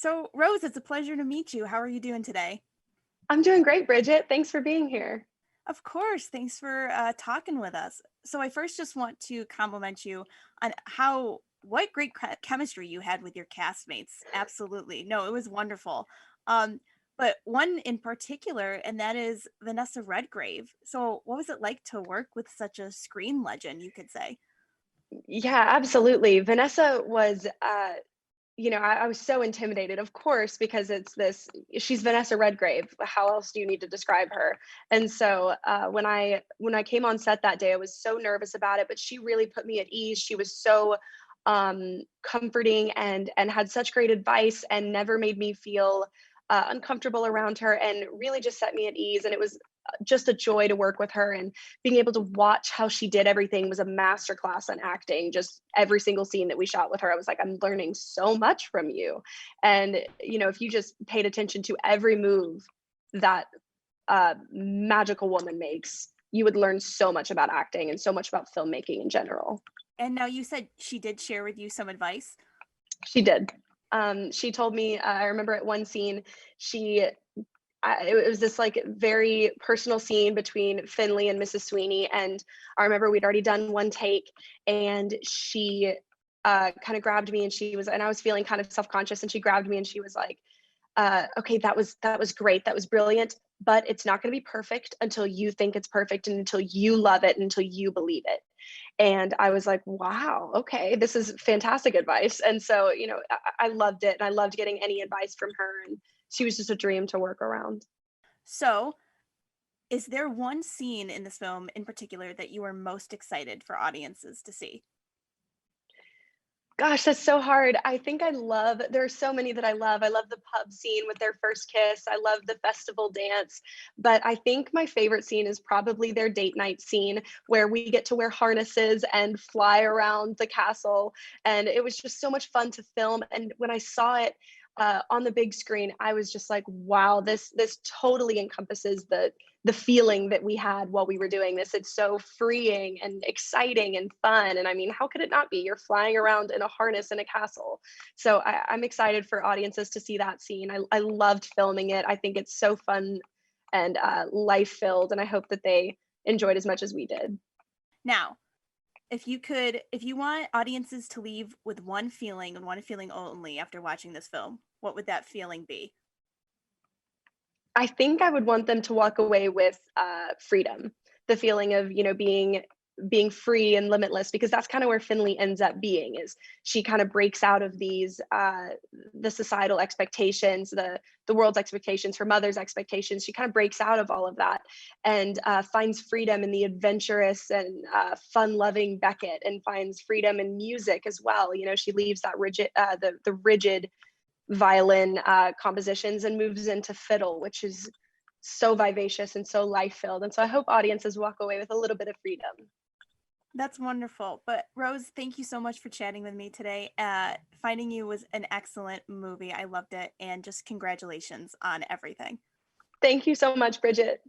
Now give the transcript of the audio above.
So, Rose, it's a pleasure to meet you. How are you doing today? I'm doing great, Bridget. Thanks for being here. Of course. Thanks for talking with us. So, I first just want to compliment you on what great chemistry you had with your castmates. Absolutely. No, it was wonderful. Um, but one in particular, and that is Vanessa Redgrave. So, what was it like to work with such a screen legend, you could say? Yeah, absolutely. Vanessa was, I was so intimidated, of course, because she's Vanessa Redgrave. How else do you need to describe her? And so when I came on set that day, I was so nervous about it, but she really put me at ease. She was so comforting and had such great advice and never made me feel uncomfortable around her and really just set me at ease. And it was just a joy to work with her, and being able to watch how she did everything was a masterclass on acting. Just every single scene that we shot with her, I was like, I'm learning so much from you. And if you just paid attention to every move that magical woman makes, you would learn so much about acting and so much about filmmaking in general. And now you said she did share with you some advice. She did. She told me, I remember at one scene, she it was this like very personal scene between Finley and Mrs. Sweeney. And I remember we'd already done one take, and she kind of grabbed me, and and I was feeling kind of self-conscious, and she grabbed me and she was like, okay, that was great. That was brilliant. But it's not going to be perfect until you think it's perfect and until you love it and until you believe it. And I was like, wow, okay, this is fantastic advice. And so, I loved it. And I loved getting any advice from her. And she was just a dream to work around. So, is there one scene in this film in particular that you are most excited for audiences to see? Gosh, that's so hard. There are so many that I love. I love the pub scene with their first kiss. I love the festival dance. But I think my favorite scene is probably their date night scene, where we get to wear harnesses and fly around the castle. And it was just so much fun to film. And when I saw it on the big screen, I was just like, wow, this totally encompasses the feeling that we had while we were doing this. It's so freeing and exciting and fun. And I mean, how could it not be? You're flying around in a harness in a castle. So I'm excited for audiences to see that scene. I loved filming it. I think it's so fun and life filled. And I hope that they enjoyed as much as we did. Now, if you want audiences to leave with one feeling and one feeling only after watching this film, what would that feeling be? I think I would want them to walk away with freedom, the feeling of being free and limitless, because that's kind of where Finley ends up being. Is she kind of breaks out of these the societal expectations, the world's expectations, her mother's expectations. She kind of breaks out of all of that and finds freedom in the adventurous and fun-loving Beckett, and finds freedom in music as well. She leaves that the rigid violin compositions and moves into fiddle, which is so vivacious and so life filled. And so I hope audiences walk away with a little bit of freedom. That's wonderful. But Rose, thank you so much for chatting with me today. Finding You was an excellent movie. I loved it. And just congratulations on everything. Thank you so much, Bridget.